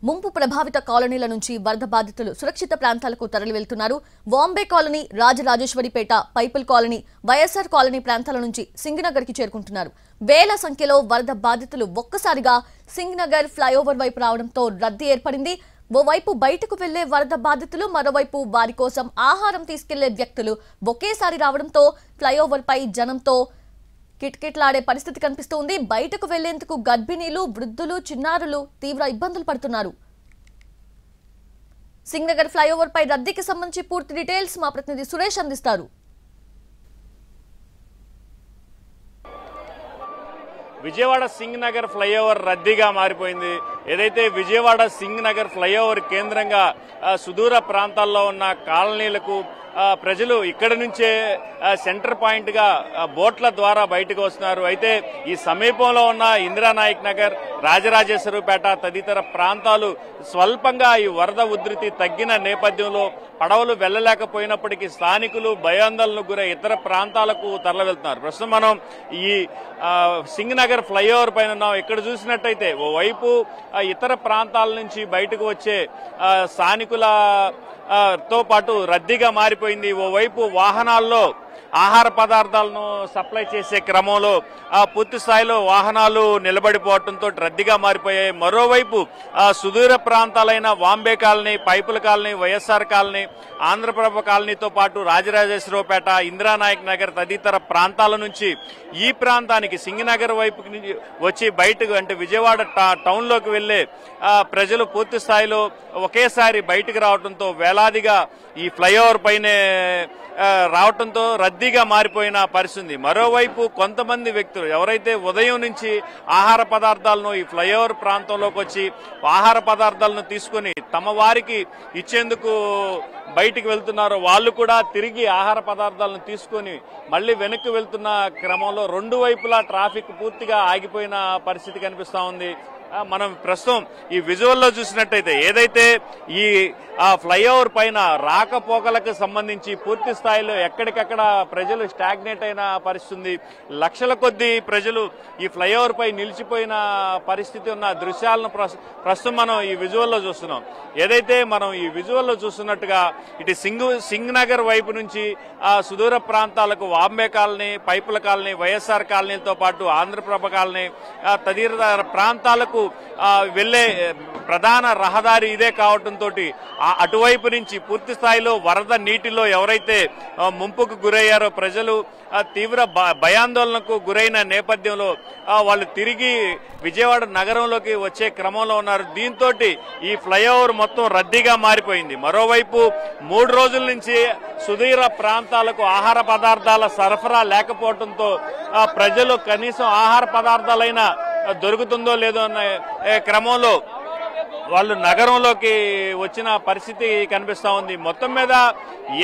ముంపు ప్రభావిత కాలనీల నుంచి వరద బాధితులు సురక్షిత ప్రాంతాలకు తరలి వెళ్తున్నారు. బాంబే కాలనీ, రాజరాజేశ్వరిపేట, పైపుల్ కాలనీ, వైఎస్ఆర్ కాలనీ ప్రాంతాల నుంచి సింగనగర్కి చేరుకుంటున్నారు. వేల సంఖ్యలో వరద బాధితులు ఒక్కసారిగా సింగనగర్ ఫ్లైఓవర్ వైపు రావడంతో రద్దీ ఏర్పడింది. ఓవైపు బయటకు వెళ్లే వరద బాధితులు, మరోవైపు వారి కోసం ఆహారం తీసుకెళ్లే వ్యక్తులు ఒకేసారి రావడంతో ఫ్లైఓవర్ పై జనంతో కిటకిటలాడే పరిస్థితి కనిపిస్తోంది. బయటకు వెళ్లేందుకు గర్భిణీలు, వృద్ధులు, చిన్నారులు తీవ్ర ఇబ్బందులు పడుతున్నారు. సింగనగర్ ఫ్లైఓవర్ పై రద్దీకి సంబంధించి పూర్తి డీటెయిల్స్ మా ప్రతినిధి సురేష్ అందిస్తారు. విజయవాడ సింగనగర్ ఫ్లైఓవర్ రద్దీగా మారిపోయింది. ఏదైతే విజయవాడ సింగనగర్ ఫ్లైఓవర్ కేంద్రంగా సుదూర ప్రాంతాల్లో ఉన్న కాలనీలకు ప్రజలు ఇక్కడి నుంచే సెంటర్ పాయింట్ గా బోట్ల ద్వారా బయటకు వస్తున్నారు. అయితే ఈ సమీపంలో ఉన్న ఇందిరానాయక్ నగర్, రాజరాజేశ్వరిపేట తదితర ప్రాంతాలు స్వల్పంగా ఈ వరద ఉధృతి తగ్గిన నేపథ్యంలో పడవలు వెళ్లలేకపోయినప్పటికీ స్థానికులు భయాందోళనకు గురై ఇతర ప్రాంతాలకు తరలివెళ్తున్నారు. ప్రస్తుతం మనం ఈ సింగనగర్ ఫ్లైఓవర్ పైన ఉన్నాం. ఇక్కడ చూసినట్టయితే ఓవైపు ఇతర ప్రాంతాల నుంచి బయటకు వచ్చే స్థానికుల తో పాటు రద్దీగా మారిపోయింది. ఓవైపు వాహనాల్లో ఆహార పదార్థాలను సప్లై చేసే క్రమంలో పూర్తి స్థాయిలో వాహనాలు నిలబడిపోవడంతో రద్దీగా మారిపోయాయి. మరోవైపు సుదూర ప్రాంతాలైన బాంబే కాలనీ, పైపుల కాలనీ, వైఎస్ఆర్ కాలనీ, ఆంధ్రప్రభ కాలనీతో పాటు రాజరాజేశ్వరపేట, ఇందిరానాయక్ నగర్ తదితర ప్రాంతాల నుంచి ఈ ప్రాంతానికి సింగనగర్ వైపు వచ్చి బయటకు అంటే విజయవాడ టౌన్ లోకి వెళ్లే ప్రజలు పూర్తి స్థాయిలో ఒకేసారి బయటకు రావడంతో వేలాదిగా ఈ ఫ్లైఓవర్ పైనే రావడంతో రద్దీగా మారిపోయిన పరిస్థితి. మరోవైపు కొంతమంది వ్యక్తులు ఎవరైతే ఉదయం నుంచి ఆహార పదార్థాలను ఈ ఫ్లైఓవర్ ప్రాంతంలోకి వచ్చి ఆహార పదార్థాలను తీసుకుని తమ వారికి ఇచ్చేందుకు బయటికి వెళ్తున్నారో వాళ్ళు కూడా తిరిగి ఆహార పదార్థాలను తీసుకుని మళ్లీ వెనక్కి వెళ్తున్న క్రమంలో రెండు వైపులా ట్రాఫిక్ పూర్తిగా ఆగిపోయిన పరిస్థితి కనిపిస్తా ఉంది. మనం ప్రస్తుతం ఈ విజువల్లో చూసినట్టయితే ఏదైతే ఈ ఫ్లైఓవర్ పైన రాకపోకలకు సంబంధించి పూర్తి స్థాయిలో ఎక్కడికక్కడ ప్రజలు స్టాగ్నేట్ అయిన పరిస్థితి. లక్షల కొద్దీ ప్రజలు ఈ ఫ్లైఓవర్ పై నిలిచిపోయిన పరిస్థితి ఉన్న దృశ్యాలను ప్రస్తుతం మనం ఈ విజువల్లో చూస్తున్నాం. ఏదైతే మనం ఈ విజువల్లో చూస్తున్నట్టుగా ఇటు సింగనగర్ వైపు నుంచి సుదూర ప్రాంతాలకు బాంబే కాలనీ, పైపుల కాలనీ, వైఎస్ఆర్ కాలనీతో పాటు ఆంధ్రప్రభ కాలనీ తదితర ప్రాంతాలకు వెళ్లే ప్రధాన రహదారి ఇదే కావడంతో అటువైపు నుంచి పూర్తి స్థాయిలో వరద నీటిలో ఎవరైతే ముంపుకు గురయ్యారో ప్రజలు తీవ్ర భయాందోళనకు గురైన నేపథ్యంలో వాళ్ళు తిరిగి విజయవాడ నగరంలోకి వచ్చే క్రమంలో ఉన్నారు. దీంతో ఈ ఫ్లైఓవర్ మొత్తం రద్దీగా మారిపోయింది. మరోవైపు 3 రోజుల నుంచి సుదూర ప్రాంతాలకు ఆహార పదార్థాల సరఫరా లేకపోవడంతో ప్రజలు కనీసం ఆహార పదార్థాలైనా దొరుకుతుందో లేదో అన్న క్రమంలో వాళ్ళు నగరంలోకి వచ్చిన పరిస్థితి కనిపిస్తా ఉంది. మొత్తం మీద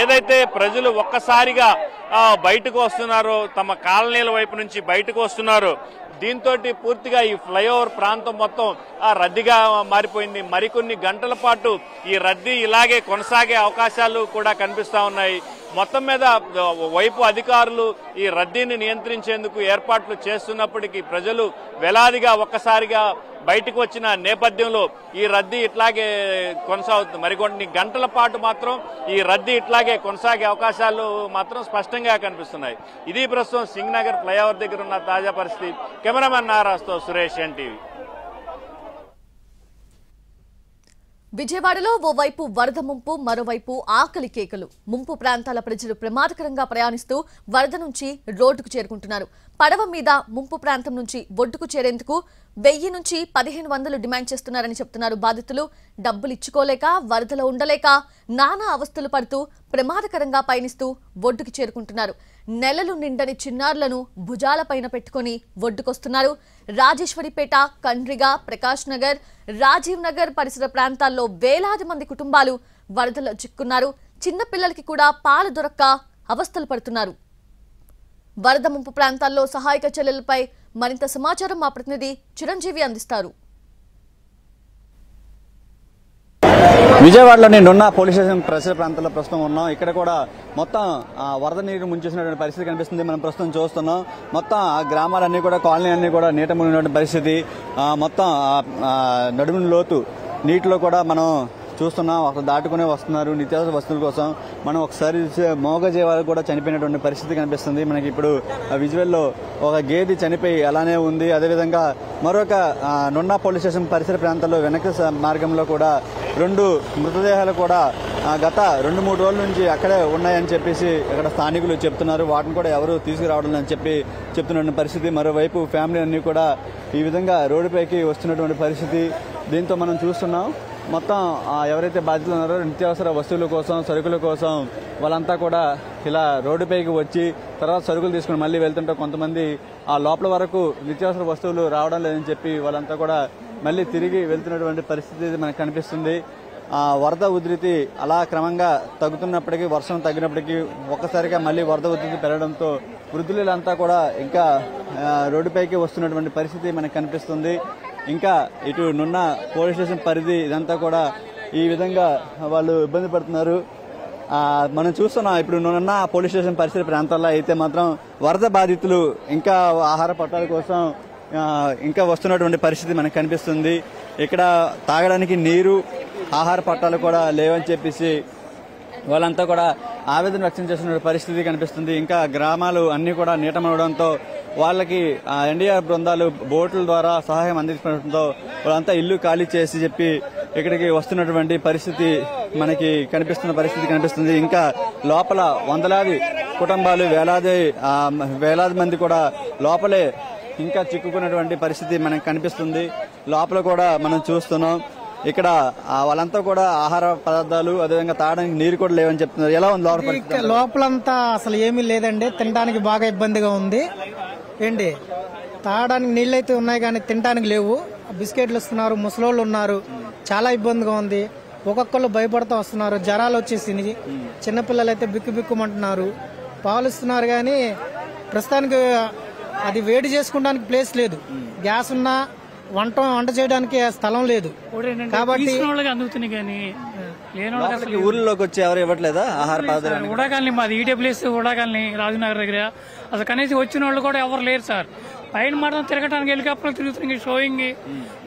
ఏదైతే ప్రజలు ఒక్కసారిగా బయటకు వస్తున్నారో, తమ కాలనీల వైపు నుంచి బయటకు వస్తున్నారో, దీంతో పూర్తిగా ఈ ఫ్లైఓవర్ ప్రాంతం మొత్తం రద్దీగా మారిపోయింది. మరికొన్ని గంటల పాటు ఈ రద్దీ ఇలాగే కొనసాగే అవకాశాలు కూడా కనిపిస్తా ఉన్నాయి. మొత్తం మీద వైపు అధికారులు ఈ రద్దీని నియంత్రించేందుకు ఏర్పాట్లు చేస్తున్నప్పటికీ ప్రజలు వేలాదిగా ఒక్కసారిగా బయటకు వచ్చిన నేపథ్యంలో ఈ రద్దీ ఇట్లాగే కొనసాగుతుంది. మరికొన్ని గంటల పాటు మాత్రం ఈ రద్దీ ఇట్లాగే కొనసాగే అవకాశాలు మాత్రం స్పష్టంగా కనిపిస్తున్నాయి. ఇది ప్రస్తుతం సింగనగర్ ఫ్లైఓవర్ దగ్గర ఉన్న తాజా పరిస్థితి. కెమెరామెన్ నారాజ్తో సురేష్, ఎన్టీవీ. విజయవాడలో ఓవైపు వరద ముంపు, మరోవైపు ఆకలి కేకలు. ముంపు ప్రాంతాల ప్రజలు ప్రమాదకరంగా ప్రయాణిస్తూ వరద నుంచి రోడ్డుకు చేరుకుంటున్నారు. పడవ మీద ముంపు ప్రాంతం నుంచి ఒడ్డుకు చేరేందుకు 1000 నుంచి 1500 డిమాండ్ చేస్తున్నారని చెప్తున్నారు బాధితులు. డబ్బులు ఇచ్చుకోలేక, వరదలో ఉండలేక నానా అవస్థలు పడుతూ ప్రమాదకరంగా పయనిస్తూ ఒడ్డుకు చేరుకుంటున్నారు. నెలలు నిండని చిన్నారులను భుజాలపైన పెట్టుకుని ఒడ్డుకొస్తున్నారు. రాజేశ్వరిపేట, కండ్రిగ, ప్రకాష్ నగర్, రాజీవ్ నగర్ పరిసర ప్రాంతాల్లో వేలాది మంది కుటుంబాలు వరదలో చిక్కున్నారు. చిన్నపిల్లలకి కూడా పాలు దొరక్క అవస్థలు పడుతున్నారు. వరద ముంపు ప్రాంతాల్లో సహాయక చర్యలపై మరింత సమాచారం మా ప్రతినిధి చిరంజీవి అందిస్తారు. విజయవాడలోని నున్న పోలీస్ స్టేషన్ పరిసర ప్రాంతాల్లో ప్రస్తుతం ఉన్నాం. ఇక్కడ కూడా మొత్తం వరద నీరు ముంచేసినటువంటి పరిస్థితి కనిపిస్తుంది. మనం ప్రస్తుతం చూస్తున్నాం. మొత్తం ఆ గ్రామాలన్నీ కూడా, కాలనీ అన్ని కూడా నీట మునిగినటువంటి పరిస్థితి. మొత్తం నడుముని లోతు నీటిలో కూడా మనం చూస్తున్నాం. అక్కడ దాటుకునే వస్తున్నారు నిత్యావసర వస్తువుల కోసం. మనం ఒకసారి మోగజీవాలు కూడా చనిపోయినటువంటి పరిస్థితి కనిపిస్తుంది మనకి. ఇప్పుడు విజువల్లో ఒక గేదె చనిపోయి అలానే ఉంది. అదేవిధంగా మరొక నున్నా పోలీస్ స్టేషన్ పరిసర ప్రాంతాల్లో వెనక మార్గంలో కూడా 2 మృతదేహాలు కూడా గత 2-3 రోజుల నుంచి అక్కడే ఉన్నాయని చెప్పేసి ఇక్కడ స్థానికులు చెప్తున్నారు. వాటిని కూడా ఎవరు తీసుకురావడం అని చెప్పి చెప్తున్న పరిస్థితి. మరోవైపు ఫ్యామిలీ అన్ని కూడా ఈ విధంగా రోడ్డుపైకి వస్తున్నటువంటి పరిస్థితి. దీంతో మనం చూస్తున్నాం మొత్తం ఎవరైతే బాధితులు ఉన్నారో నిత్యావసర వస్తువుల కోసం, సరుకుల కోసం వాళ్ళంతా కూడా ఇలా రోడ్డుపైకి వచ్చి తర్వాత సరుకులు తీసుకుని మళ్ళీ వెళ్తుంటే కొంతమంది ఆ లోపల వరకు నిత్యావసర వస్తువులు రావడం లేదని చెప్పి వాళ్ళంతా కూడా మళ్ళీ తిరిగి వెళ్తున్నటువంటి పరిస్థితి మనకు కనిపిస్తుంది. వరద ఉధృతి అలా క్రమంగా తగ్గుతున్నప్పటికీ, వర్షం తగ్గినప్పటికీ ఒక్కసారిగా మళ్ళీ వరద ఉధృతి పెరగడంతో వృద్ధులంతా కూడా ఇంకా రోడ్డుపైకి వస్తున్నటువంటి పరిస్థితి మనకు కనిపిస్తుంది. ఇంకా ఇటు నున్న పోలీస్ స్టేషన్ పరిధి ఇదంతా కూడా ఈ విధంగా వాళ్ళు ఇబ్బంది పడుతున్నారు. మనం చూస్తున్నాం ఇప్పుడు నున్న పోలీస్ స్టేషన్ పరిసర ప్రాంతాల్లో అయితే మాత్రం వరద బాధితులు ఇంకా ఆహార పట్టాల కోసం ఇంకా వస్తున్నటువంటి పరిస్థితి మనకు కనిపిస్తుంది. ఇక్కడ తాగడానికి నీరు, ఆహార పట్టాలు కూడా లేవని చెప్పేసి వాళ్ళంతా కూడా ఆవేదన వ్యక్తం చేస్తున్న పరిస్థితి కనిపిస్తుంది. ఇంకా గ్రామాలు అన్ని కూడా నీటమవడంతో వాళ్ళకి ఎన్డీఆర్ బృందాలు బోట్ల ద్వారా సహాయం అందించడంతో వాళ్ళంతా ఇల్లు ఖాళీ చేసి చెప్పి ఇక్కడికి వస్తున్నటువంటి పరిస్థితి మనకి కనిపిస్తుంది. ఇంకా లోపల వందలాది కుటుంబాలు, వేలాది మంది కూడా లోపలే ఇంకా చిక్కుకున్నటువంటి పరిస్థితి మనకు కనిపిస్తుంది. లోపల కూడా మనం చూస్తున్నాం ఇక్కడ వాళ్ళంతా కూడా ఆహార పదార్థాలు, అదేవిధంగా తాగడానికి నీరు కూడా లేవని చెప్తున్నారు. ఎలా ఉంది లోపలంతా? అసలు ఏమీ లేదండి. తినడానికి బాగా ఇబ్బందిగా ఉంది. ఏంటి తాగడానికి నీళ్ళు అయితే ఉన్నాయి కానీ తినడానికి లేవు. బిస్కెట్లు ఇస్తున్నారు, ముసలోళ్ళు ఉన్నారు, చాలా ఇబ్బందిగా ఉంది. ఒక్కొక్కళ్ళు భయపడుతూ వస్తున్నారు. జ్వరాలు వచ్చేసింది. చిన్నపిల్లలు అయితే బిక్కుమంటున్నారు. పాలు ఇస్తున్నారు కానీ ప్రస్తుతానికి అది వేడి చేసుకోవడానికి ప్లేస్ లేదు. గ్యాస్ ఉన్నా వంట చేయడానికి స్థలం లేదు. కాబట్టి ఊర్లోకి వచ్చి ఎవరు ఇవ్వట్లేదా ఆహార పదార్థాలు? ఉడాకాలని మాది ఈడబ్ల్యూఎస్ ఉడాకాలని రాజునగర్ దగ్గర అసలు కనీసం వచ్చిన వాళ్ళు కూడా ఎవరు లేరు సార్. పైన మాత్రం తిరగడానికి హెలికాప్టర్లు తిరుగుతున్నాయి, షోయింగ్.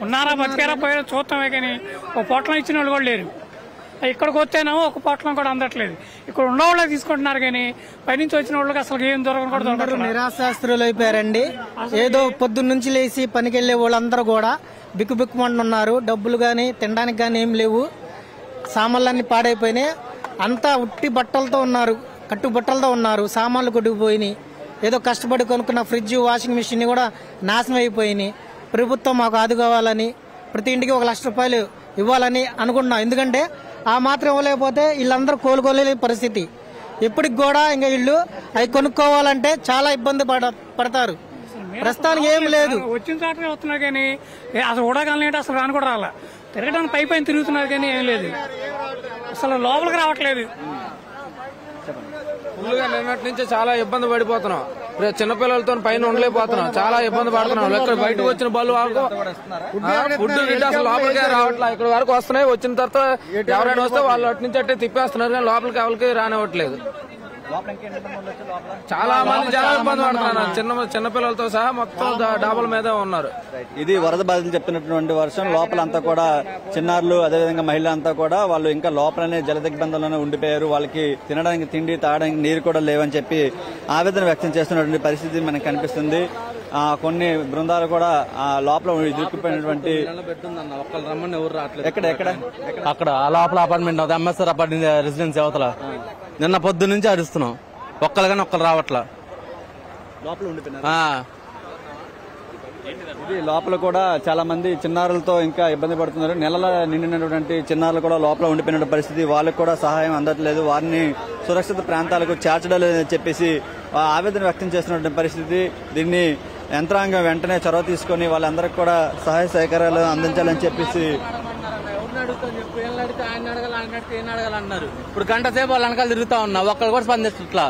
ఉన్నారా బతికారా పోయారా చూస్తామే కానీ ఒక పొట్లం ఇచ్చిన వాళ్ళు కూడా లేరు. ఇక్కడికి వస్తేనేమో ఒక పొట్లం కూడా అందట్లేదు. ఇక్కడ ఉన్న వాళ్ళే తీసుకుంటున్నారు కానీ పైనుంచి వచ్చిన వాళ్ళకి అసలు ఏం దొరకదు. నిరాశాస్త్రులు అయిపోయారండి. ఏదో పొద్దున్న నుంచి లేచి పనికి వెళ్లే వాళ్ళందరూ కూడా బిక్కుమంటున్నారు. డబ్బులు గాని తినడానికి గాని ఏం లేవు. సామాన్లన్నీ పాడైపోయినాయి. అంతా ఉట్టి బట్టలతో ఉన్నారు, కట్టుబట్టలతో ఉన్నారు. సామాన్లు కొట్టుకుపోయినాయి. ఏదో కష్టపడి కొనుక్కున్న ఫ్రిడ్జ్, వాషింగ్ మిషన్ కూడా నాశనం అయిపోయినాయి. ప్రభుత్వం మాకు ఆదుకోవాలని, ప్రతి ఇంటికి 1 లక్ష రూపాయలు ఇవ్వాలని అనుకుంటున్నాం. ఎందుకంటే ఆ మాత్రం ఇవ్వలేకపోతే వీళ్ళందరూ కోలుకోలేని పరిస్థితి. ఇప్పటికి కూడా ఇంకా వీళ్ళు అవి కొనుక్కోవాలంటే చాలా ఇబ్బంది పడతారు. ప్రస్తుతానికి ఏం లేదు. వచ్చిన చోటనే వస్తున్నారు కానీ అసలు ఉడగాలంటే అసలు రాని కూడా రాలా. తిరగడానికి పైన తిరుగుతున్నారు కానీ ఏం లేదు. అసలు లోపలికి రావట్లేదు. ఫుల్గా నిన్నటి నుంచి చాలా ఇబ్బంది పడిపోతున్నాం. చిన్నపిల్లలతో పైన ఉండలేకపోతున్నాం. చాలా ఇబ్బంది పడుతున్నాం. ఇక్కడ బయటకు వచ్చిన బళ్ళు ఫుడ్ అసలు లోపలికే రావట్లేదు. ఇక్కడ వరకు వస్తున్నాయి. వచ్చిన తర్వాత ఎవరైనా వస్తే వాళ్ళు అటు నుంచి అట్టే తిప్పేస్తున్నారు కానీ లోపలికి ఎవరికి రానివ్వట్లేదు. చాలా మంది చాలా ఇబ్బంది పడుతున్నారు. చిన్నపిల్లలతో సహా మొత్తం డాబాల మీద ఉన్నారు. ఇది వరద బాధితులు చెప్తున్నటువంటి వర్షం. లోపలంతా కూడా చిన్నారులు, అదేవిధంగా మహిళలంతా కూడా వాళ్ళు ఇంకా లోపలనే జలదిగ్బంధంలోనే ఉండిపోయారు. వాళ్ళకి తినడానికి తిండి, తాగడానికి నీరు కూడా లేవని చెప్పి ఆవేదన వ్యక్తం చేస్తున్నటువంటి పరిస్థితి మనకు కనిపిస్తుంది. కొన్ని బృందాలు కూడా లోపల ఇరుక్కుపోయినటువంటి ఎక్కడ అక్కడ లోపల అపార్ట్మెంట్ ఎంఎస్ఆర్ అపార్ట్మెంట్ రెసిడెన్సీ అవతల నిన్న పొద్దు నుంచి అరుస్తున్నాం. ఒక్కరు కానీ ఒక్కరు రావట్లా. ఇది లోపల కూడా చాలా మంది చిన్నారులతో ఇంకా ఇబ్బంది పడుతున్నారు. నెలల నిండినటువంటి చిన్నారులు కూడా లోపల ఉండిపోయిన పరిస్థితి. వాళ్ళకు కూడా సహాయం అందట్లేదు. వారిని సురక్షిత ప్రాంతాలకు చేర్చడం లేదని చెప్పేసి ఆవేదన వ్యక్తం చేస్తున్నటువంటి పరిస్థితి. దీన్ని యంత్రాంగం వెంటనే చొరవ తీసుకుని వాళ్ళందరికీ కూడా సహాయ సహకారాలు అందించాలని చెప్పేసి అన్నారు. ఇప్పుడు గంట సేపు వాళ్ళ వెనకాల తిరుగుతా ఉన్నా, ఒక్కరు కూడా స్పందించట్లా.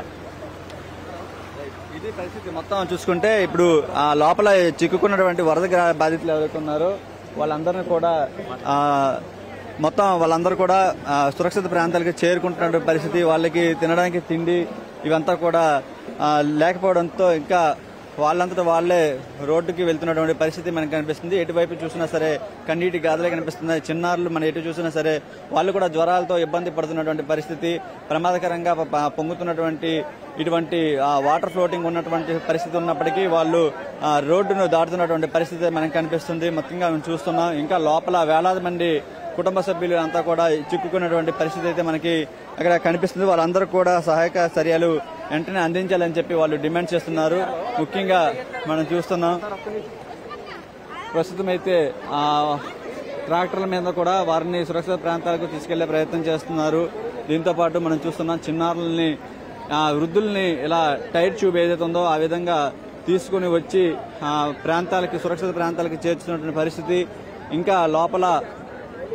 ఇది పరిస్థితి మొత్తం చూసుకుంటే. ఇప్పుడు లోపల చిక్కుకున్నటువంటి వరద బాధితులు ఎవరైతే ఉన్నారో వాళ్ళందరినీ కూడా వాళ్ళందరూ కూడా సురక్షిత ప్రాంతాలకు చేరుకుంటున్న పరిస్థితి. వాళ్ళకి తినడానికి తిండి ఇవంతా కూడా లేకపోవడంతో ఇంకా వాళ్ళంతటా వాళ్లే రోడ్డుకి వెళ్తున్నటువంటి పరిస్థితి మనకు కనిపిస్తుంది. ఎటువైపు చూసినా సరే కన్నీటి గాథలే కనిపిస్తున్నాయి. చిన్నారులు మనం ఎటు చూసినా సరే వాళ్ళు కూడా జ్వరాలతో ఇబ్బంది పడుతున్నటువంటి పరిస్థితి, ప్రమాదకరంగా పొంగుతున్నటువంటి ఇటువంటి వాటర్ ఫ్లోటింగ్ ఉన్నటువంటి పరిస్థితి ఉన్నప్పటికీ వాళ్ళు రోడ్డును దాటుతున్నటువంటి పరిస్థితి మనకు కనిపిస్తుంది. మొత్తంగా మనం చూస్తున్నాం. ఇంకా లోపల వేలాది మంది కుటుంబ సభ్యులు అంతా కూడా చిక్కుకున్నటువంటి పరిస్థితి అయితే మనకి అక్కడ కనిపిస్తుంది. వాళ్ళందరూ కూడా సహాయక చర్యలు వెంటనే అందించాలని చెప్పి వాళ్ళు డిమాండ్ చేస్తున్నారు. ముఖ్యంగా మనం చూస్తున్నాం ప్రస్తుతం అయితే ట్రాక్టర్ల మీద కూడా వారిని సురక్షిత ప్రాంతాలకు తీసుకెళ్లే ప్రయత్నం చేస్తున్నారు. దీంతో పాటు మనం చూస్తున్నాం చిన్నారుల్ని వృద్ధుల్ని ఇలా టైర్ ట్యూబ్ ఏదైతే ఉందో ఆ విధంగా తీసుకుని వచ్చి ప్రాంతాలకి సురక్షిత ప్రాంతాలకి చేర్చుతున్నటువంటి పరిస్థితి. ఇంకా లోపల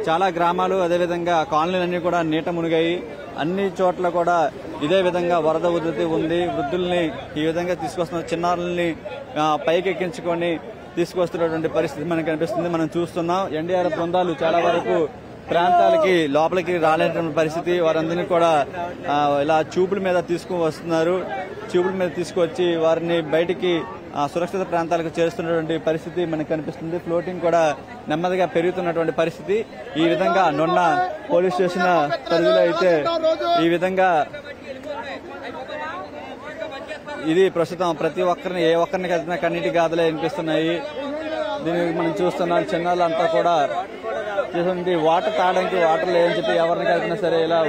చాలా గ్రామాలు అదేవిధంగా కాలనీలన్నీ కూడా నీట మునిగాయి. అన్ని చోట్ల కూడా ఇదే విధంగా వరద ఉధృతి ఉంది. వృద్ధుల్ని ఈ విధంగా తీసుకొస్తున్న చిన్నారుల్ని పైకి ఎక్కించుకొని తీసుకొస్తున్నటువంటి పరిస్థితి మనకు కనిపిస్తుంది. మనం చూస్తున్నాం ఎన్డీఆర్ఎఫ్ బృందాలు చాలా వరకు ప్రాంతాలకి లోపలికి రాలేనటువంటి పరిస్థితి. వారందరినీ కూడా ఇలా ట్యూబుల మీద తీసుకుని వస్తున్నారు. ట్యూబుల మీద తీసుకొచ్చి వారిని బయటికి సురక్షిత ప్రాంతాలకు చేరుస్తున్నటువంటి పరిస్థితి మనకు కనిపిస్తుంది. ఫ్లోటింగ్ కూడా నెమ్మదిగా పెరుగుతున్నటువంటి పరిస్థితి. ఈ విధంగా నొన్న పోలీస్ స్టేషన్ పరిధిలో అయితే ఈ విధంగా ఇది ప్రస్తుతం ప్రతి ఒక్కరిని ఏ ఒక్కరిని కలిసిన కన్నీటి గాథలే వినిపిస్తున్నాయి. దీనికి మనం చూస్తున్నాం చిన్నారులంతా కూడా చేసినటువంటి వాటర్ తాగడానికి వాటర్ లేదని చెప్పి ఎవరిని కలిసినా సరే ఇలా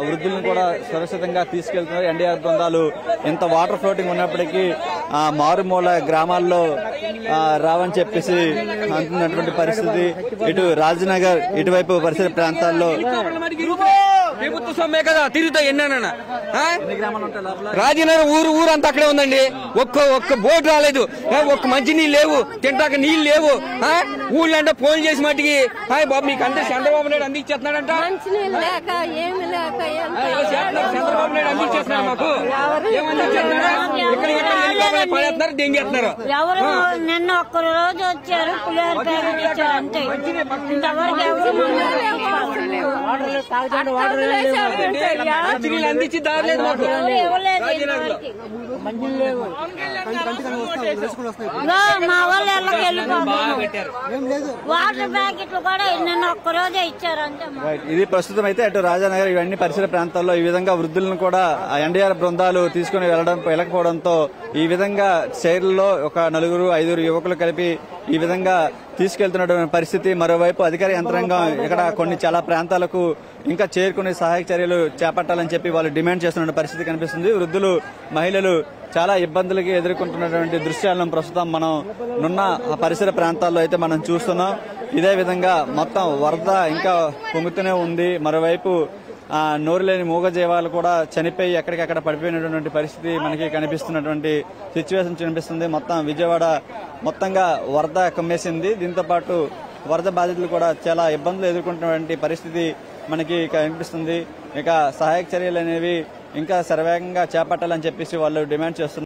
వృద్ధులను కూడా సురక్షితంగా తీసుకెళ్తున్నారు. ఎన్డీఆర్ఎఫ్ బృందాలు ఎంత వాటర్ ఫ్లోటింగ్ ఉన్నప్పటికీ మారుమూల గ్రామాల్లో రావని చెప్పేసి అంటున్నటువంటి పరిస్థితి. ఇటు రాజనగర్ ఇటువైపు పరిసర ప్రాంతాల్లో ప్రభుత్వ సొమ్మే కదా తిరుగుతా ఎన్నైనా రాజనగర్ ఊరంతా అక్కడే ఉందండి. ఒక్క బోట్ రాలేదు, ఒక్క మంచి నీళ్ళు లేవు, తింటాక నీళ్లు లేవు. ఊళ్ళో అంటే ఫోన్ చేసి మట్టికి హాయ్ బాబు మీకు అంతే చంద్రబాబు నాయుడు అందించేస్తున్నాడంట. చంద్రబాబు నాయుడు అందించేస్తున్నారు మాకు పడేస్తున్నారు దెంగేస్తున్నారు. ఎవరు నిన్న ఒక్క రోజు వచ్చారు పులిహోర ప్యాకెట్ ఇచ్చారు అంతే. ఇంతవరకు మంచినీళ్ళు అందించి దారలేదు మాకు. మా వాళ్ళు ఎల్లకి వెళ్ళిపోతారు. వాటర్ ప్యాకెట్లు కూడా నిన్న ఒక్క రోజే ఇచ్చారు అంతే. ఇది ప్రస్తుతం అయితే అటు రాజానగర్ ఇవన్నీ పరిసర ప్రాంతాల్లో ఈ విధంగా వృద్ధులను కూడా ఎన్డీఆర్ఎఫ్ బృందాలు తీసుకుని వెళ్ళకపోవడంతో ఈ విధంగా చైర్లలో ఒక 4-5 యువకులు కలిపి ఈ విధంగా తీసుకెళ్తున్నటువంటి పరిస్థితి. మరోవైపు అధికార యంత్రాంగం ఇక్కడ చాలా ప్రాంతాలకు ఇంకా చేరుకునే సహాయక చర్యలు చేపట్టాలని చెప్పి వాళ్ళు డిమాండ్ చేస్తున్న పరిస్థితి కనిపిస్తుంది. వృద్ధులు మహిళలు చాలా ఇబ్బందులకి ఎదుర్కొంటున్నటువంటి దృశ్యాలను ప్రస్తుతం మనం నున్న పరిసర ప్రాంతాల్లో అయితే మనం చూస్తున్నాం. ఇదే విధంగా మొత్తం వరద ఇంకా పొంగుతూనే ఉంది. మరోవైపు నోరులేని మూగజీవాలు కూడా చనిపోయి ఎక్కడికక్కడ పడిపోయినటువంటి పరిస్థితి మనకి కనిపిస్తున్నటువంటి సిచ్యువేషన్ కనిపిస్తుంది. మొత్తం విజయవాడ మొత్తంగా వరద కమ్మేసింది. దీంతో పాటు వరద బాధితులు కూడా చాలా ఇబ్బందులు ఎదుర్కొంటున్నటువంటి పరిస్థితి మనకి కనిపిస్తుంది. ఇక సహాయక చర్యలు అనేవి ఇంకా శరవేగంగా చేపట్టాలని చెప్పేసి వాళ్ళు డిమాండ్ చేస్తున్నారు.